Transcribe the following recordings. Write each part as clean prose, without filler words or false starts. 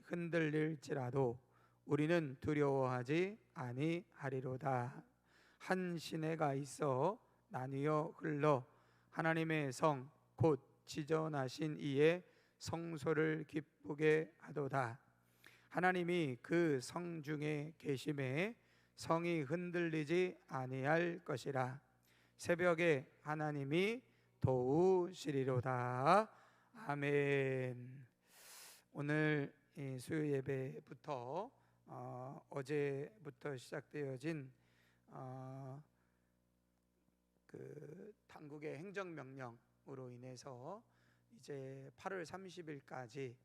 흔들릴지라도 우리는 두려워하지 아니하리로다. 한 시내가 있어 나뉘어 흘러 하나님의 성 곧 지전하신 이의 성소를 기쁘게 하도다. 하나님이 그 성 중에 계심에 성이 흔들리지 아니할 것이라. 새벽에 하나님이 도우시리로다. 아멘. 오늘 수요 예배부터 어제부터 시작되어진 그 당국의 행정명령으로 인해서 이제 8월 30일까지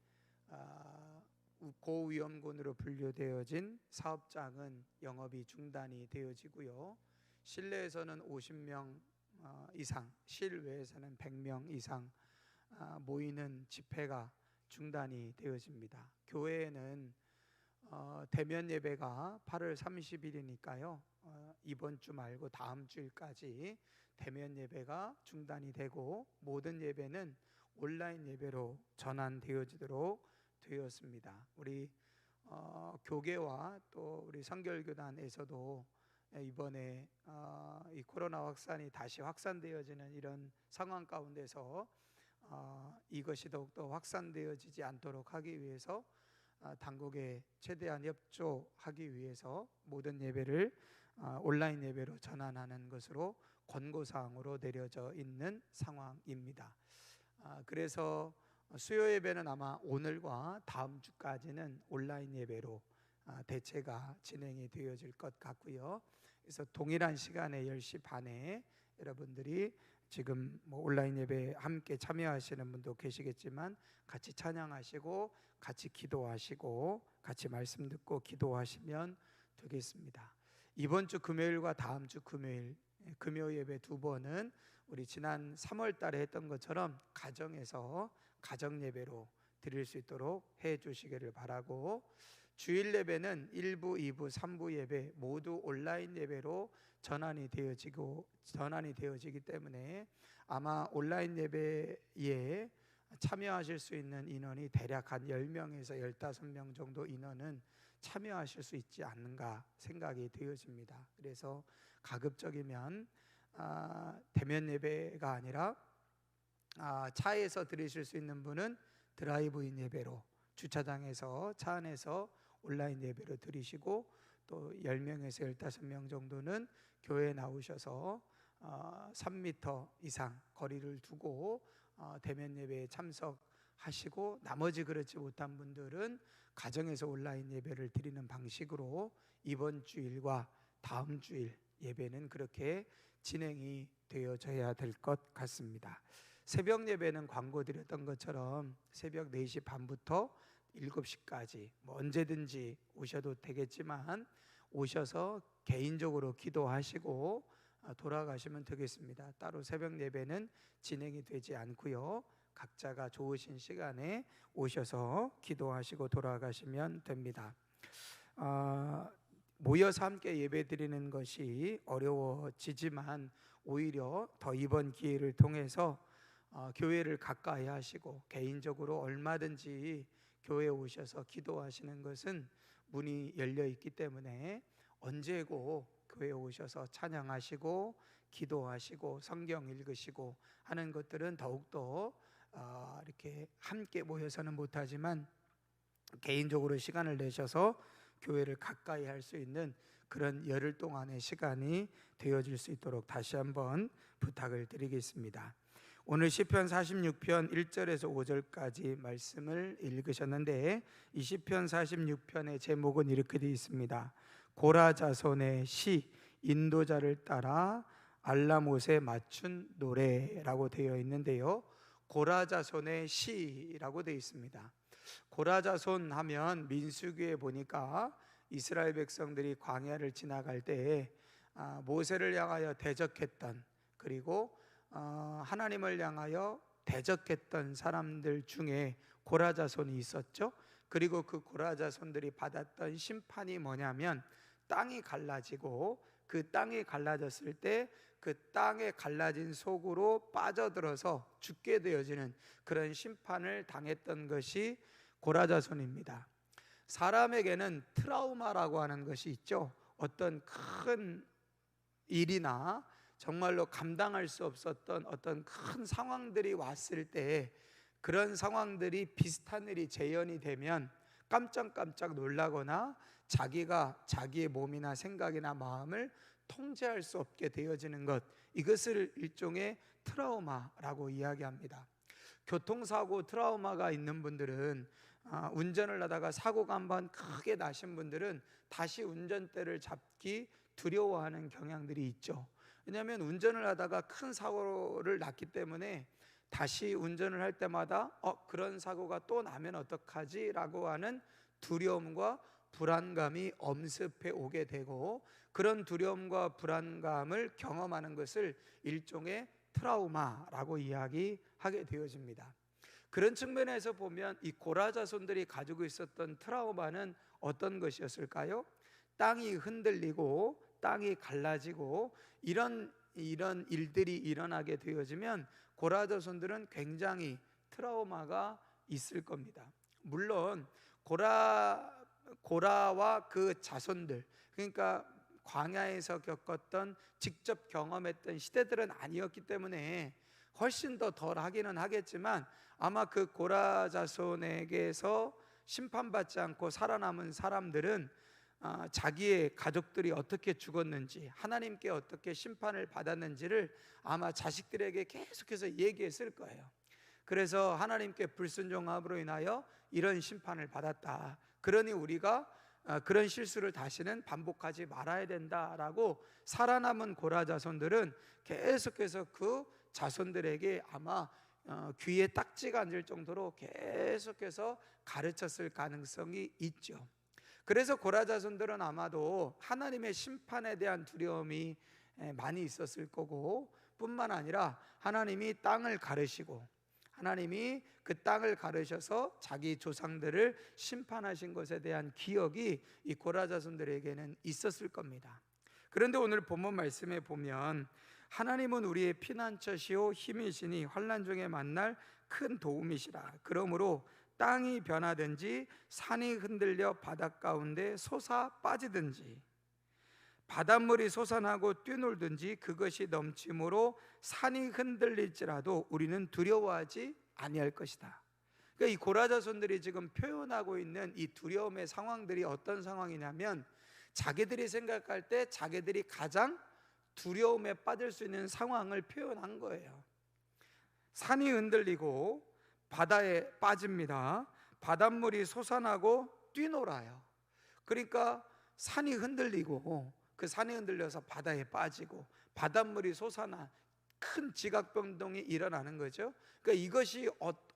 고위험군으로 분류되어진 사업장은 영업이 중단이 되어지고요. 실내에서는 50명 이상, 실외에서는 100명 이상 모이는 집회가 중단이 되어집니다. 교회에는 대면 예배가 8월 30일이니까요. 이번 주 말고 다음 주일까지 대면 예배가 중단이 되고 모든 예배는 온라인 예배로 전환되어지도록 되었습니다. 우리 교계와 또 우리 선결교단에서도 이번에 이 코로나 확산이 다시 확산되어지는 이런 상황 가운데서 이것이 더욱더 확산되어지지 않도록 하기 위해서 당국에 최대한 협조하기 위해서 모든 예배를 온라인 예배로 전환하는 것으로 권고사항으로 내려져 있는 상황입니다. 그래서 수요 예배는 아마 오늘과 다음 주까지는 온라인 예배로 대체가 진행이 되어질 것 같고요. 그래서 동일한 시간에 10시 반에 여러분들이 지금 온라인 예배에 함께 참여하시는 분도 계시겠지만 같이 찬양하시고 같이 기도하시고 같이 말씀 듣고 기도하시면 되겠습니다. 이번 주 금요일과 다음 주 금요일 금요 예배 두 번은 우리 지난 3월 달에 했던 것처럼 가정에서 가정 예배로 드릴 수 있도록 해 주시기를 바라고, 주일 예배는 1부, 2부, 3부 예배 모두 온라인 예배로 전환이 되어지기 때문에 아마 온라인 예배에 참여하실 수 있는 인원이 대략 한 10명에서 15명 정도 인원은 참여하실 수 있지 않는가 생각이 되어집니다. 그래서 가급적이면 대면 예배가 아니라 차에서 드리실 수 있는 분은 드라이브인 예배로 주차장에서 차 안에서 온라인 예배로 드리시고, 또 10명에서 15명 정도는 교회에 나오셔서 3m 이상 거리를 두고 대면 예배에 참석하시고, 나머지 그렇지 못한 분들은 가정에서 온라인 예배를 드리는 방식으로 이번 주일과 다음 주일 예배는 그렇게 진행이 되어져야 될 것 같습니다. 새벽 예배는 광고 드렸던 것처럼 새벽 4시 반부터 7시까지 언제든지 오셔도 되겠지만 오셔서 개인적으로 기도하시고 돌아가시면 되겠습니다. 따로 새벽 예배는 진행이 되지 않고요. 각자가 좋으신 시간에 오셔서 기도하시고 돌아가시면 됩니다. 모여서 함께 예배 드리는 것이 어려워지지만 오히려 더 이번 기회를 통해서 교회를 가까이 하시고 개인적으로 얼마든지 교회에 오셔서 기도하시는 것은 문이 열려 있기 때문에 언제고 교회에 오셔서 찬양하시고 기도하시고 성경 읽으시고 하는 것들은 더욱더 이렇게 함께 모여서는 못하지만 개인적으로 시간을 내셔서 교회를 가까이 할 수 있는 그런 열흘 동안의 시간이 되어질 수 있도록 다시 한번 부탁을 드리겠습니다. 오늘 시편 46편 1절에서 5절까지 말씀을 읽으셨는데, 이 시편 46편의 제목은 이렇게 되어 있습니다. 고라 자손의 시, 인도자를 따라 알라못에 맞춘 노래라고 되어 있는데요, 고라 자손의 시라고 되어 있습니다. 고라 자손 하면 민수기에 보니까 이스라엘 백성들이 광야를 지나갈 때 모세를 향하여 대적했던, 그리고 하나님을 향하여 대적했던 사람들 중에 고라 자손이 있었죠. 그리고 그 고라 자손들이 받았던 심판이 뭐냐면 땅이 갈라지고, 그 땅이 갈라졌을 때 그 땅에 갈라진 속으로 빠져들어서 죽게 되어지는 그런 심판을 당했던 것이 고라자손입니다. 사람에게는 트라우마라고 하는 것이 있죠. 어떤 큰 일이나 정말로 감당할 수 없었던 어떤 큰 상황들이 왔을 때, 그런 상황들이 비슷한 일이 재현이 되면 깜짝깜짝 놀라거나 자기가 자기의 몸이나 생각이나 마음을 통제할 수 없게 되어지는 것, 이것을 일종의 트라우마라고 이야기합니다. 교통사고 트라우마가 있는 분들은, 운전을 하다가 사고가 한번 크게 나신 분들은 다시 운전대를 잡기 두려워하는 경향들이 있죠. 왜냐하면 운전을 하다가 큰 사고를 났기 때문에 다시 운전을 할 때마다 그런 사고가 또 나면 어떡하지? 라고 하는 두려움과 불안감이 엄습해 오게 되고, 그런 두려움과 불안감을 경험하는 것을 일종의 트라우마라고 이야기하게 되어집니다. 그런 측면에서 보면 이 고라자손들이 가지고 있었던 트라우마는 어떤 것이었을까요? 땅이 흔들리고 땅이 갈라지고 이런 일들이 일어나게 되어지면 고라자손들은 굉장히 트라우마가 있을 겁니다. 물론 고라와 그 자손들, 그러니까 광야에서 겪었던, 직접 경험했던 시대들은 아니었기 때문에 훨씬 더 덜 하기는 하겠지만, 아마 그 고라 자손에게서 심판받지 않고 살아남은 사람들은 자기의 가족들이 어떻게 죽었는지, 하나님께 어떻게 심판을 받았는지를 아마 자식들에게 계속해서 얘기했을 거예요. 그래서 하나님께 불순종함으로 인하여 이런 심판을 받았다, 그러니 우리가 그런 실수를 다시는 반복하지 말아야 된다라고 살아남은 고라 자손들은 계속해서 그 자손들에게 아마 귀에 딱지가 앉을 정도로 계속해서 가르쳤을 가능성이 있죠. 그래서 고라 자손들은 아마도 하나님의 심판에 대한 두려움이 많이 있었을 거고, 뿐만 아니라 하나님이 땅을 가르시고, 하나님이 그 땅을 가르셔서 자기 조상들을 심판하신 것에 대한 기억이 이 고라 자손들에게는 있었을 겁니다. 그런데 오늘 본문 말씀에 보면, 하나님은 우리의 피난처시오 힘이시니 환난 중에 만날 큰 도움이시라. 그러므로 땅이 변하든지 산이 흔들려 바닷 가운데 솟아 빠지든지 바닷물이 솟아나고 뛰놀든지 그것이 넘침으로 산이 흔들릴지라도 우리는 두려워하지 아니할 것이다. 그러니까 이 고라 자손들이 지금 표현하고 있는 이 두려움의 상황들이 어떤 상황이냐면, 자기들이 생각할 때 자기들이 가장 두려움에 빠질 수 있는 상황을 표현한 거예요. 산이 흔들리고 바다에 빠집니다. 바닷물이 솟아나고 뛰놀아요. 그러니까 산이 흔들리고, 그 산이 흔들려서 바다에 빠지고 바닷물이 솟아나 큰 지각변동이 일어나는 거죠. 그러니까 이것이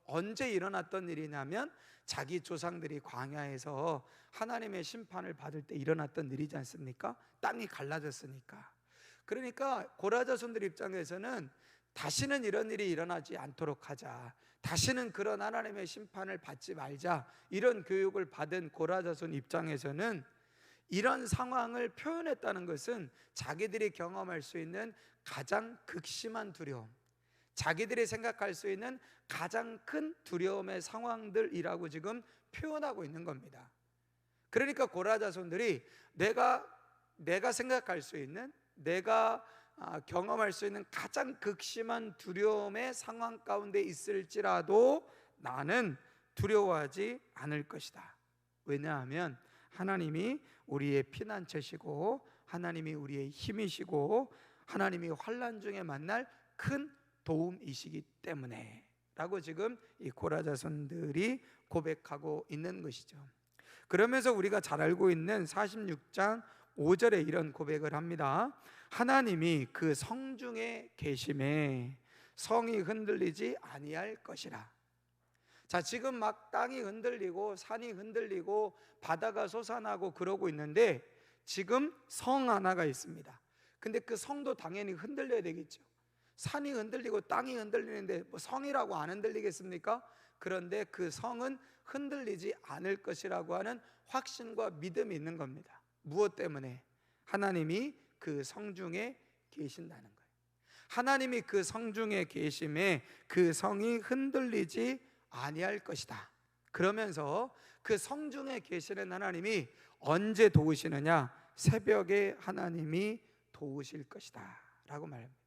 언제 일어났던 일이냐면, 자기 조상들이 광야에서 하나님의 심판을 받을 때 일어났던 일이지 않습니까? 땅이 갈라졌으니까. 그러니까 고라 자손들 입장에서는 다시는 이런 일이 일어나지 않도록 하자, 다시는 그런 하나님의 심판을 받지 말자, 이런 교육을 받은 고라 자손 입장에서는 이런 상황을 표현했다는 것은 자기들이 경험할 수 있는 가장 극심한 두려움, 자기들이 생각할 수 있는 가장 큰 두려움의 상황들이라고 지금 표현하고 있는 겁니다. 그러니까 고라 자손들이 내가 생각할 수 있는, 내가 경험할 수 있는 가장 극심한 두려움의 상황 가운데 있을지라도 나는 두려워하지 않을 것이다. 왜냐하면 하나님이 우리의 피난처시고, 하나님이 우리의 힘이시고, 하나님이 환난 중에 만날 큰 도움이시기 때문에 라고 지금 이 고라 자손들이 고백하고 있는 것이죠. 그러면서 우리가 잘 알고 있는 46장 5절에 이런 고백을 합니다. 하나님이 그 성중에 계심에 성이 흔들리지 아니할 것이라. 자, 지금 막 땅이 흔들리고 산이 흔들리고 바다가 솟아나고 그러고 있는데, 지금 성 하나가 있습니다. 근데 그 성도 당연히 흔들려야 되겠죠. 산이 흔들리고 땅이 흔들리는데 뭐 성이라고 안 흔들리겠습니까? 그런데 그 성은 흔들리지 않을 것이라고 하는 확신과 믿음이 있는 겁니다. 무엇 때문에? 하나님이 그 성중에 계신다는 거예요. 하나님이 그 성중에 계심에 그 성이 흔들리지 아니할 것이다. 그러면서 그 성중에 계시는 하나님이 언제 도우시느냐? 새벽에 하나님이 도우실 것이다 라고 말합니다.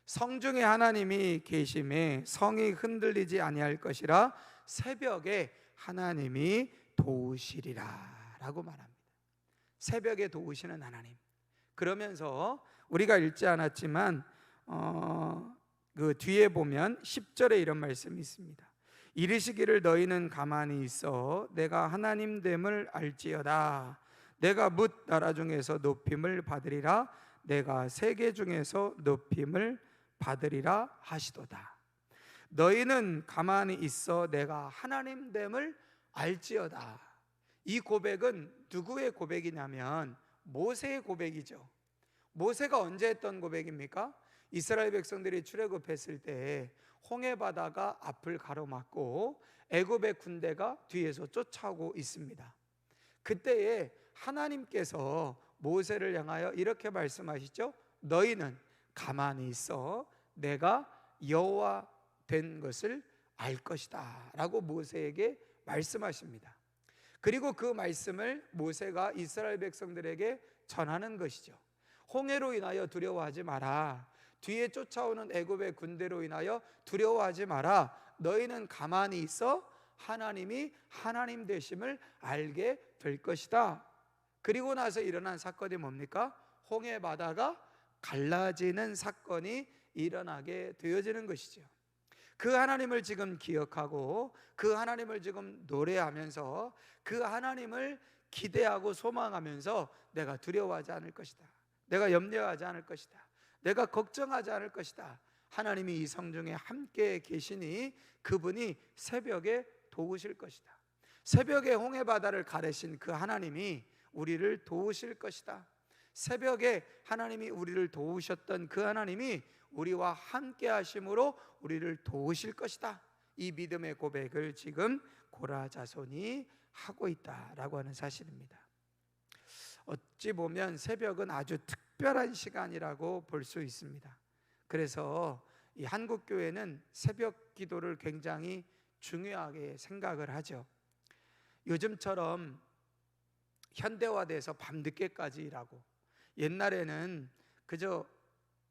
성중에 하나님이 계심에 성이 흔들리지 아니할 것이라 새벽에 하나님이 도우시리라 라고 말합니다. 새벽에 도우시는 하나님. 그러면서 우리가 읽지 않았지만 그 뒤에 보면 10절에 이런 말씀이 있습니다. 이르시기를 너희는 가만히 있어 내가 하나님 됨을 알지어다. 내가 뭇 나라 중에서 높임을 받으리라. 내가 세계 중에서 높임을 받으리라 하시도다. 너희는 가만히 있어 내가 하나님 됨을 알지어다. 이 고백은 누구의 고백이냐면 모세의 고백이죠. 모세가 언제 했던 고백입니까? 이스라엘 백성들이 출애굽했을 때 홍해 바다가 앞을 가로막고 애굽의 군대가 뒤에서 쫓아오고 있습니다. 그때에 하나님께서 모세를 향하여 이렇게 말씀하시죠. 너희는 가만히 있어 내가 여호와 된 것을 알 것이다 라고 모세에게 말씀하십니다. 그리고 그 말씀을 모세가 이스라엘 백성들에게 전하는 것이죠. 홍해로 인하여 두려워하지 마라. 뒤에 쫓아오는 애굽의 군대로 인하여 두려워하지 마라. 너희는 가만히 있어 하나님이 하나님 되심을 알게 될 것이다. 그리고 나서 일어난 사건이 뭡니까? 홍해 바다가 갈라지는 사건이 일어나게 되어지는 것이죠. 그 하나님을 지금 기억하고 그 하나님을 지금 노래하면서 그 하나님을 기대하고 소망하면서 내가 두려워하지 않을 것이다. 내가 염려하지 않을 것이다. 내가 걱정하지 않을 것이다. 하나님이 이 성중에 함께 계시니 그분이 새벽에 도우실 것이다. 새벽에 홍해 바다를 가르신 그 하나님이 우리를 도우실 것이다. 새벽에 하나님이 우리를 도우셨던 그 하나님이 우리와 함께 하심으로 우리를 도우실 것이다. 이 믿음의 고백을 지금 고라 자손이 하고 있다라고 하는 사실입니다. 어찌 보면 새벽은 아주 특별한 시간이라고 볼 수 있습니다. 그래서 이 한국 교회는 새벽 기도를 굉장히 중요하게 생각을 하죠. 요즘처럼 현대화돼서 밤늦게까지 일하고, 옛날에는 그저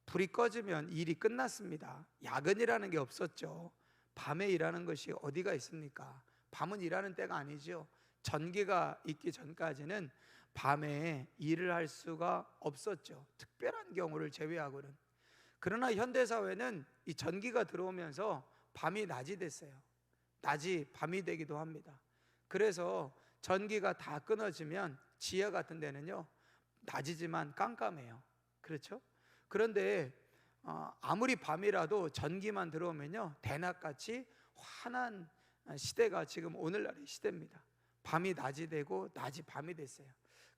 불이 꺼지면 일이 끝났습니다. 야근이라는 게 없었죠. 밤에 일하는 것이 어디가 있습니까? 밤은 일하는 때가 아니죠. 전기가 있기 전까지는 밤에 일을 할 수가 없었죠. 특별한 경우를 제외하고는. 그러나 현대사회는 이 전기가 들어오면서 밤이 낮이 됐어요. 낮이 밤이 되기도 합니다. 그래서 전기가 다 끊어지면 지하 같은 데는요, 낮이지만 깜깜해요. 그렇죠? 그런데 아무리 밤이라도 전기만 들어오면요, 대낮같이 환한 시대가 지금 오늘날의 시대입니다. 밤이 낮이 되고 낮이 밤이 됐어요.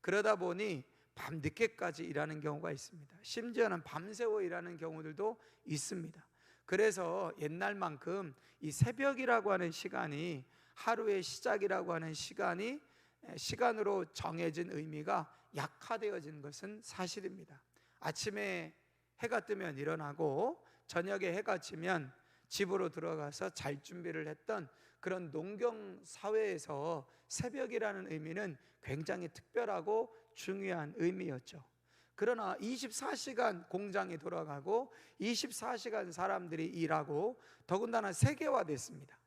그러다 보니 밤 늦게까지 일하는 경우가 있습니다. 심지어는 밤새워 일하는 경우들도 있습니다. 그래서 옛날만큼 이 새벽이라고 하는 시간이, 하루의 시작이라고 하는 시간이 시간으로 정해진 의미가 약화되어진 것은 사실입니다. 아침에 해가 뜨면 일어나고 저녁에 해가 지면 집으로 들어가서 잘 준비를 했던 그런 농경 사회에서 새벽이라는 의미는 굉장히 특별하고 중요한 의미였죠. 그러나 24시간 공장이 돌아가고 24시간 사람들이 일하고 더군다나 세계화됐습니다.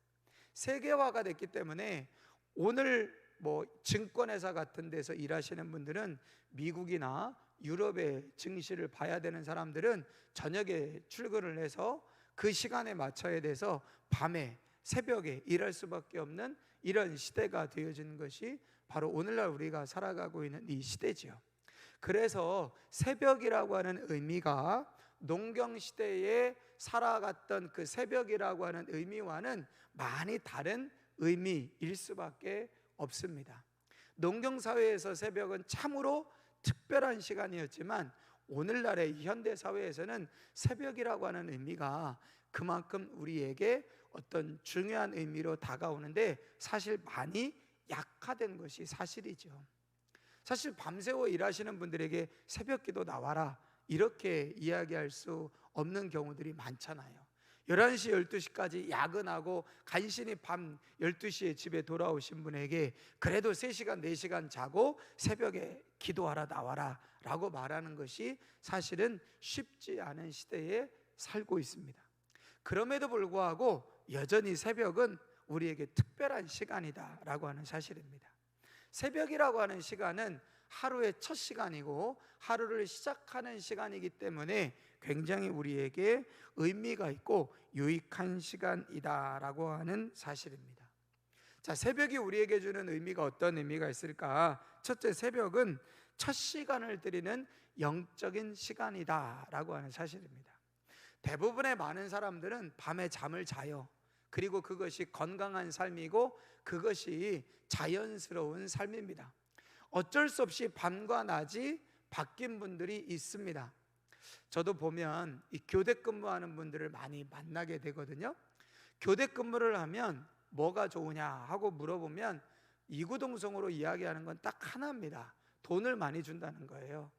세계화가 됐기 때문에 오늘 증권회사 같은 데서 일하시는 분들은 미국이나 유럽의 증시를 봐야 되는 사람들은 저녁에 출근을 해서 그 시간에 맞춰야 돼서 밤에 새벽에 일할 수밖에 없는 이런 시대가 되어진 것이 바로 오늘날 우리가 살아가고 있는 이 시대지요. 그래서 새벽이라고 하는 의미가 농경시대에 살아갔던 그 새벽이라고 하는 의미와는 많이 다른 의미일 수밖에 없습니다. 농경사회에서 새벽은 참으로 특별한 시간이었지만 오늘날의 현대사회에서는 새벽이라고 하는 의미가 그만큼 우리에게 어떤 중요한 의미로 다가오는데 사실 많이 약화된 것이 사실이죠. 사실 밤새워 일하시는 분들에게 새벽기도 나와라 이렇게 이야기할 수 없는 경우들이 많잖아요. 11시, 12시까지 야근하고 간신히 밤 12시에 집에 돌아오신 분에게 그래도 3시간, 4시간 자고 새벽에 기도하러 나와라 라고 말하는 것이 사실은 쉽지 않은 시대에 살고 있습니다. 그럼에도 불구하고 여전히 새벽은 우리에게 특별한 시간이다 라고 하는 사실입니다. 새벽이라고 하는 시간은 하루의 첫 시간이고 하루를 시작하는 시간이기 때문에 굉장히 우리에게 의미가 있고 유익한 시간이다라고 하는 사실입니다. 자, 새벽이 우리에게 주는 의미가 어떤 의미가 있을까? 첫째, 새벽은 첫 시간을 드리는 영적인 시간이다라고 하는 사실입니다. 대부분의 많은 사람들은 밤에 잠을 자요. 그리고 그것이 건강한 삶이고 그것이 자연스러운 삶입니다. 어쩔 수 없이 밤과 낮이 바뀐 분들이 있습니다. 저도 보면 이 교대 근무하는 분들을 많이 만나게 되거든요. 교대 근무를 하면 뭐가 좋으냐 하고 물어보면 이구동성으로 이야기하는 건 딱 하나입니다. 돈을 많이 준다는 거예요.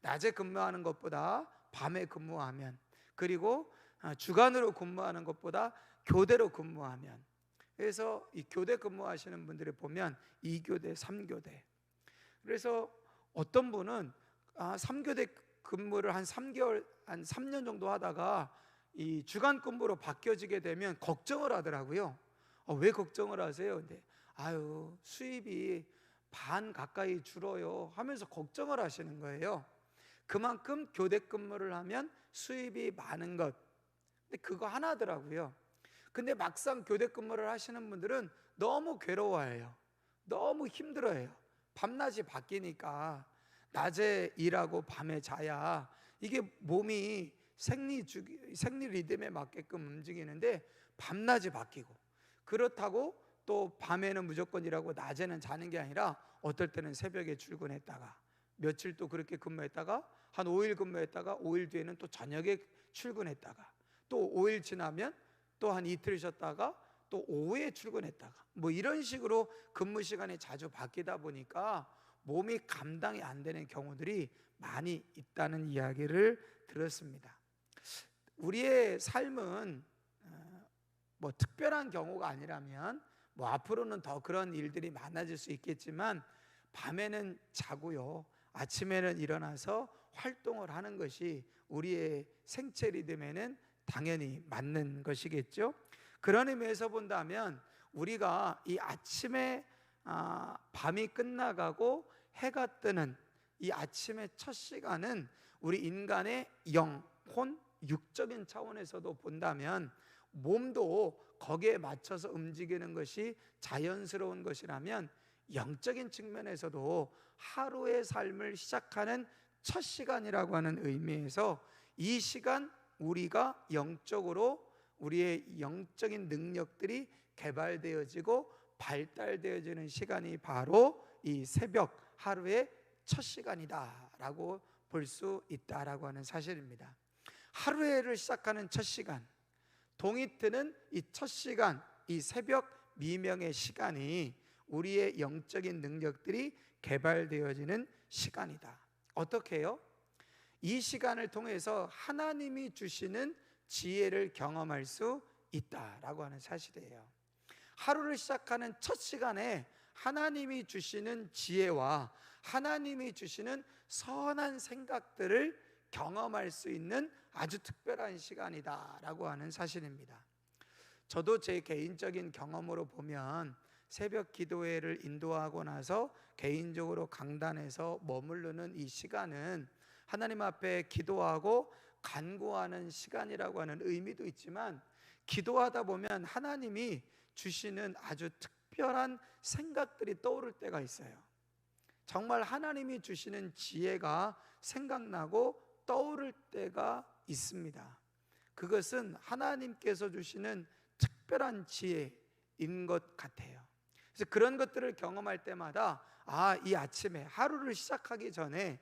낮에 근무하는 것보다 밤에 근무하면, 그리고 주간으로 근무하는 것보다 교대로 근무하면. 그래서 이 교대 근무하시는 분들을 보면 2교대, 3교대. 그래서 어떤 분은 3교대 근무를 한 3개월, 한 3년 정도 하다가 이 주간 근무로 바뀌어지게 되면 걱정을 하더라고요. 왜 걱정을 하세요? 근데 수입이 반 가까이 줄어요 하면서 걱정을 하시는 거예요. 그만큼 교대 근무를 하면 수입이 많은 것. 근데 그거 하나더라고요. 근데 막상 교대 근무를 하시는 분들은 너무 괴로워해요. 너무 힘들어해요. 밤낮이 바뀌니까 낮에 일하고 밤에 자야 이게 몸이 생리 리듬에 맞게끔 움직이는데 밤낮이 바뀌고, 그렇다고 또 밤에는 무조건 일하고 낮에는 자는 게 아니라 어떨 때는 새벽에 출근했다가 며칠 또 그렇게 근무했다가 한 5일 근무했다가 5일 뒤에는 또 저녁에 출근했다가 또 5일 지나면 또 한 이틀 쉬었다가 또 오후에 출근했다가 뭐 이런 식으로 근무 시간이 자주 바뀌다 보니까 몸이 감당이 안 되는 경우들이 많이 있다는 이야기를 들었습니다. 우리의 삶은 뭐 특별한 경우가 아니라면 뭐 앞으로는 더 그런 일들이 많아질 수 있겠지만 밤에는 자고요, 아침에는 일어나서 활동을 하는 것이 우리의 생체 리듬에는 당연히 맞는 것이겠죠. 그런 의미에서 본다면 우리가 이 아침에 밤이 끝나가고 해가 뜨는 이 아침의 첫 시간은 우리 인간의 영혼, 육적인 차원에서도 본다면 몸도 거기에 맞춰서 움직이는 것이 자연스러운 것이라면 영적인 측면에서도 하루의 삶을 시작하는 첫 시간이라고 하는 의미에서 이 시간 우리가 영적으로 우리의 영적인 능력들이 개발되어지고 발달되어지는 시간이 바로 이 새벽 하루의 첫 시간이다라고 볼 수 있다라고 하는 사실입니다. 하루를 시작하는 첫 시간, 동이 트는 이 첫 시간, 이 새벽 미명의 시간이 우리의 영적인 능력들이 개발되어지는 시간이다. 어떻게 해요? 이 시간을 통해서 하나님이 주시는 지혜를 경험할 수 있다라고 하는 사실이에요. 하루를 시작하는 첫 시간에 하나님이 주시는 지혜와 하나님이 주시는 선한 생각들을 경험할 수 있는 아주 특별한 시간이다라고 하는 사실입니다. 저도 제 개인적인 경험으로 보면 새벽 기도회를 인도하고 나서 개인적으로 강단에서 머무르는 이 시간은 하나님 앞에 기도하고 간구하는 시간이라고 하는 의미도 있지만, 기도하다 보면 하나님이 주시는 아주 특별한 생각들이 떠오를 때가 있어요. 정말 하나님이 주시는 지혜가 생각나고 떠오를 때가 있습니다. 그것은 하나님께서 주시는 특별한 지혜인 것 같아요. 그래서 그런 것들을 경험할 때마다 이 아침에 하루를 시작하기 전에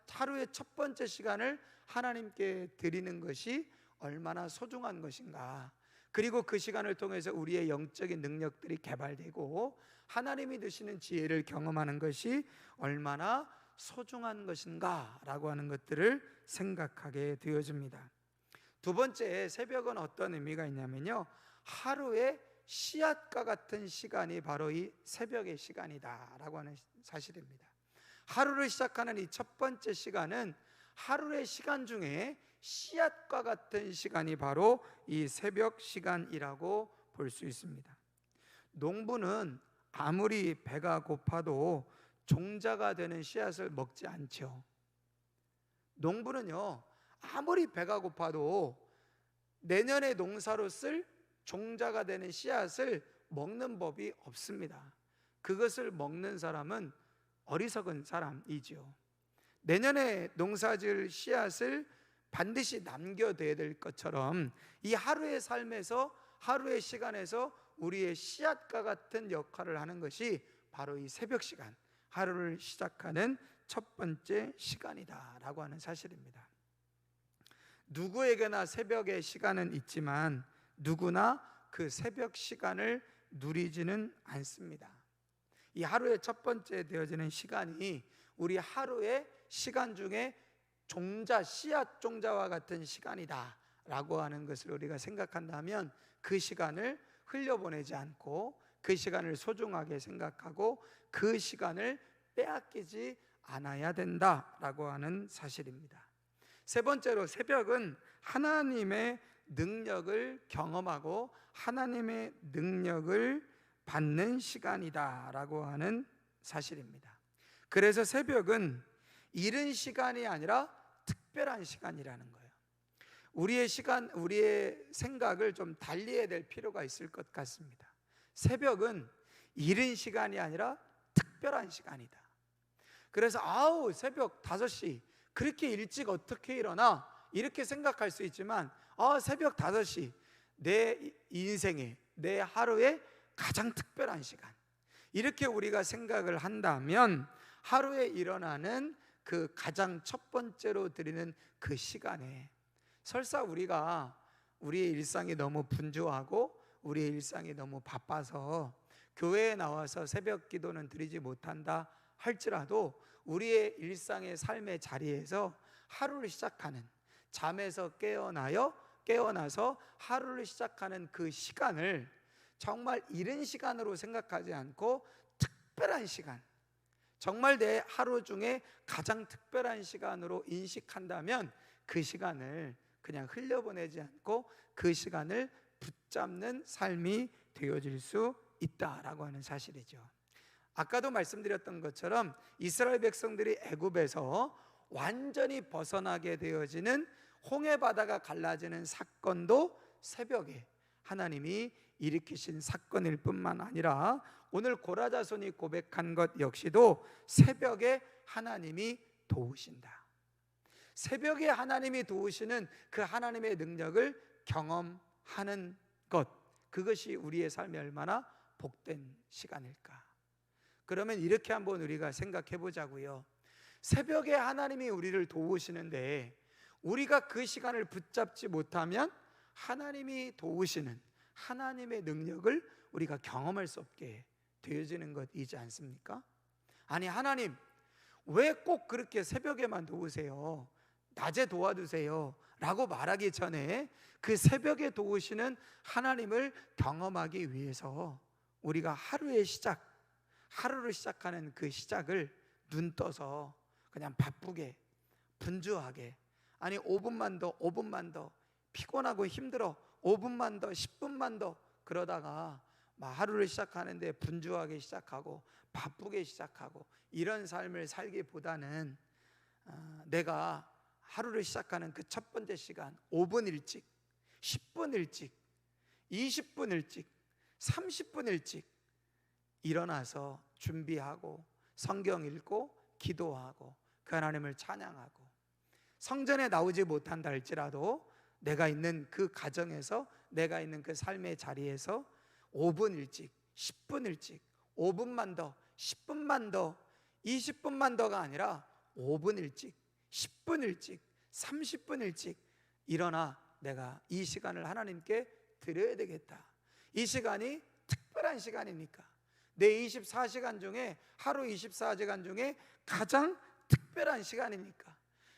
하루의 첫 번째 시간을 하나님께 드리는 것이 얼마나 소중한 것인가, 그리고 그 시간을 통해서 우리의 영적인 능력들이 개발되고 하나님이 주시는 지혜를 경험하는 것이 얼마나 소중한 것인가 라고 하는 것들을 생각하게 되어집니다. 두 번째, 새벽은 어떤 의미가 있냐면요, 하루의 씨앗과 같은 시간이 바로 이 새벽의 시간이다라고 하는 사실입니다. 하루를 시작하는 이 첫 번째 시간은 하루의 시간 중에 씨앗과 같은 시간이 바로 이 새벽 시간이라고 볼 수 있습니다. 농부는 아무리 배가 고파도 종자가 되는 씨앗을 먹지 않죠. 농부는요, 아무리 배가 고파도 내년에 농사로 쓸 종자가 되는 씨앗을 먹는 법이 없습니다. 그것을 먹는 사람은 어리석은 사람이지요. 내년에 농사질 씨앗을 반드시 남겨둬야 될 것처럼 이 하루의 삶에서, 하루의 시간에서 우리의 씨앗과 같은 역할을 하는 것이 바로 이 새벽 시간, 하루를 시작하는 첫 번째 시간이다라고 하는 사실입니다. 누구에게나 새벽의 시간은 있지만 누구나 그 새벽 시간을 누리지는 않습니다. 이 하루의 첫 번째 되어지는 시간이 우리 하루의 시간 중에 종자, 씨앗 종자와 같은 시간이다 라고 하는 것을 우리가 생각한다면 그 시간을 흘려보내지 않고 그 시간을 소중하게 생각하고 그 시간을 빼앗기지 않아야 된다라고 하는 사실입니다. 세 번째로, 새벽은 하나님의 능력을 경험하고 하나님의 능력을 받는 시간이다라고 하는 사실입니다. 그래서 새벽은 이른 시간이 아니라 특별한 시간이라는 거예요. 우리의 시간, 우리의 생각을 좀 달리해야 될 필요가 있을 것 같습니다. 새벽은 이른 시간이 아니라 특별한 시간이다. 그래서 새벽 5시 그렇게 일찍 어떻게 일어나? 이렇게 생각할 수 있지만 새벽 5시 내 인생에, 내 하루에 가장 특별한 시간, 이렇게 우리가 생각을 한다면 하루에 일어나는 그 가장 첫 번째로 드리는 그 시간에, 설사 우리가 우리의 일상이 너무 분주하고 우리의 일상이 너무 바빠서 교회에 나와서 새벽 기도는 드리지 못한다 할지라도 우리의 일상의 삶의 자리에서 하루를 시작하는, 잠에서 깨어나서 하루를 시작하는 그 시간을 정말 이른 시간으로 생각하지 않고 특별한 시간, 정말 내 하루 중에 가장 특별한 시간으로 인식한다면 그 시간을 그냥 흘려보내지 않고 그 시간을 붙잡는 삶이 되어질 수 있다라고 하는 사실이죠. 아까도 말씀드렸던 것처럼 이스라엘 백성들이 애굽에서 완전히 벗어나게 되어지는 홍해 바다가 갈라지는 사건도 새벽에 하나님이 일으키신 사건일 뿐만 아니라 오늘 고라 자손이 고백한 것 역시도 새벽에 하나님이 도우신다. 새벽에 하나님이 도우시는 그 하나님의 능력을 경험하는 것, 그것이 우리의 삶에 얼마나 복된 시간일까. 그러면 이렇게 한번 우리가 생각해 보자고요. 새벽에 하나님이 우리를 도우시는데 우리가 그 시간을 붙잡지 못하면 하나님이 도우시는 하나님의 능력을 우리가 경험할 수 없게 되어지는 것이지 않습니까? 아니, 하나님 왜 꼭 그렇게 새벽에만 도우세요? 낮에 도와주세요 라고 말하기 전에 그 새벽에 도우시는 하나님을 경험하기 위해서 우리가 하루를 시작하는 그 시작을 눈 떠서 그냥 바쁘게 분주하게, 아니 5분만 더 피곤하고 힘들어 5분만 더 10분만 더 그러다가 막 하루를 시작하는데 분주하게 시작하고 바쁘게 시작하고 이런 삶을 살기보다는 내가 하루를 시작하는 그 첫 번째 시간 5분 일찍, 10분 일찍, 20분 일찍, 30분 일찍 일어나서 준비하고 성경 읽고 기도하고 그 하나님을 찬양하고, 성전에 나오지 못한다 할지라도 내가 있는 그 가정에서, 내가 있는 그 삶의 자리에서 5분 일찍, 10분 일찍, 5분만 더, 10분만 더, 20분만 더가 아니라 5분 일찍, 10분 일찍, 30분 일찍 일어나 내가 이 시간을 하나님께 드려야 되겠다. 이 시간이 특별한 시간이니까, 내 24시간 중에, 하루 24시간 중에 가장 특별한 시간이니까,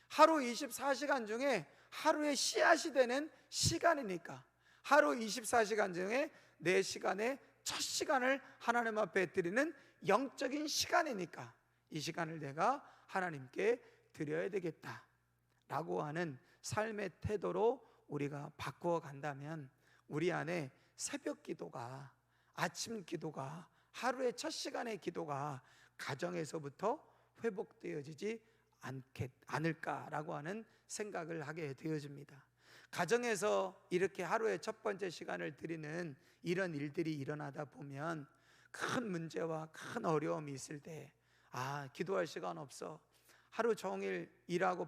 하루 24시간 중에 하루의 씨앗이 되는 시간이니까, 하루 24시간 중에 내 시간의 첫 시간을 하나님 앞에 드리는 영적인 시간이니까 이 시간을 내가 하나님께 드려야 되겠다 라고 하는 삶의 태도로 우리가 바꾸어 간다면, 우리 안에 새벽 기도가, 아침 기도가, 하루의 첫 시간의 기도가 가정에서부터 회복되어지지 않을까라고 하는 생각을 하게 되어집니다. 가정에서 이렇게 하루의 첫 번째 시간을 드리는 이런 일들이 일어나다 보면 큰 문제와 큰 어려움이 있을 때, 기도할 시간 없어, 하루 종일 일하고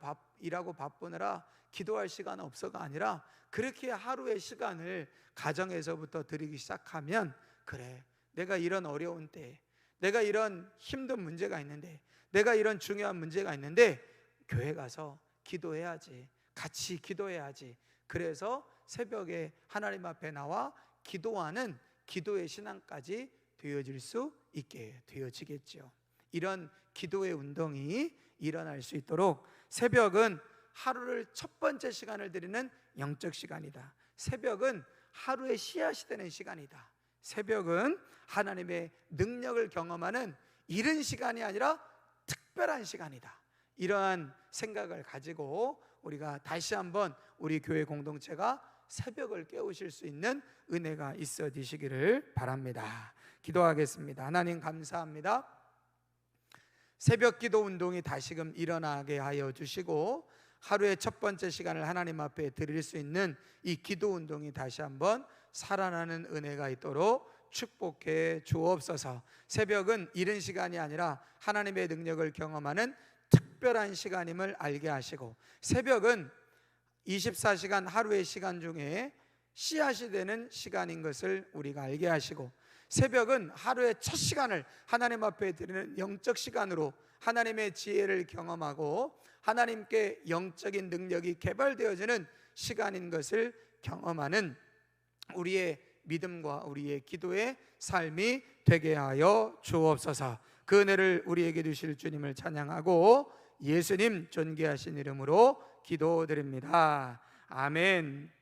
바쁘느라 기도할 시간 없어가 아니라, 그렇게 하루의 시간을 가정에서부터 드리기 시작하면, 그래, 내가 이런 어려운 때, 내가 이런 힘든 문제가 있는데, 내가 이런 중요한 문제가 있는데 교회 가서 기도해야지, 같이 기도해야지. 그래서 새벽에 하나님 앞에 나와 기도하는 기도의 신앙까지 되어질 수 있게 되어지겠죠. 이런 기도의 운동이 일어날 수 있도록, 새벽은 하루를 첫 번째 시간을 드리는 영적 시간이다. 새벽은 하루의 씨앗이 되는 시간이다. 새벽은 하나님의 능력을 경험하는 이른 시간이 아니라 특별한 시간이다. 이러한 생각을 가지고 우리가 다시 한번 우리 교회 공동체가 새벽을 깨우실 수 있는 은혜가 있어지시기를 바랍니다. 기도하겠습니다. 하나님 감사합니다. 새벽 기도 운동이 다시금 일어나게 하여 주시고, 하루의 첫 번째 시간을 하나님 앞에 드릴 수 있는 이 기도 운동이 다시 한번 살아나는 은혜가 있도록 축복해 주옵소서. 새벽은 이른 시간이 아니라 하나님의 능력을 경험하는 특별한 시간임을 알게 하시고, 새벽은 24시간 하루의 시간 중에 씨앗이 되는 시간인 것을 우리가 알게 하시고, 새벽은 하루의 첫 시간을 하나님 앞에 드리는 영적 시간으로 하나님의 지혜를 경험하고 하나님께 영적인 능력이 개발되어지는 시간인 것을 경험하는 우리의 믿음과 우리의 기도의 삶이 되게 하여 주옵소서. 그 은혜를 우리에게 주실 주님을 찬양하고 예수님 존귀하신 이름으로 기도드립니다. 아멘.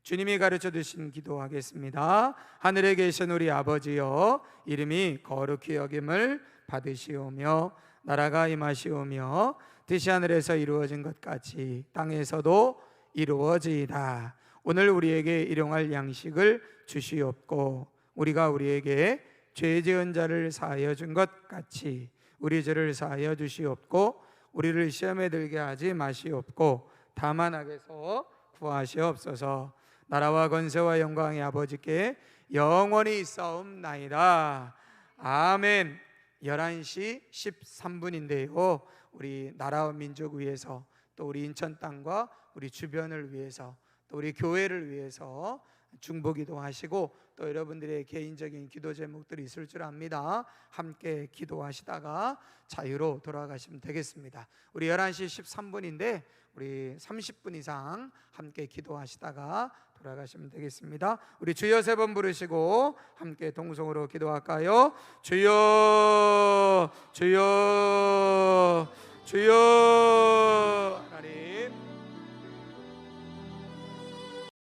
주님이 가르쳐 주신 기도하겠습니다. 하늘에 계신 우리 아버지여, 이름이 거룩히 여김을 받으시오며 나라가 임하시오며 뜻이 하늘에서 이루어진 것 같이 땅에서도 이루어지이다. 오늘 우리에게 일용할 양식을 주시옵고, 우리가 우리에게 죄 지은 자를 사하여 준 것 같이 우리 죄를 사하여 주시옵고, 우리를 시험에 들게 하지 마시옵고 다만 악에서 구하시옵소서. 나라와 권세와 영광의 아버지께 영원히 있사옵나이다. 아멘. 11시 13분인데요 우리 나라와 민족 위해서, 또 우리 인천 땅과 우리 주변을 위해서, 또 우리 교회를 위해서 중보기도 하시고, 또 여러분들의 개인적인 기도 제목들이 있을 줄 압니다. 함께 기도하시다가 자유로 돌아가시면 되겠습니다. 우리 11시 13분인데 우리 30분 이상 함께 기도하시다가 돌아가시면 되겠습니다. 우리 주여 3번 부르시고 함께 동성으로 기도할까요? 주여 주여 주여. 하나님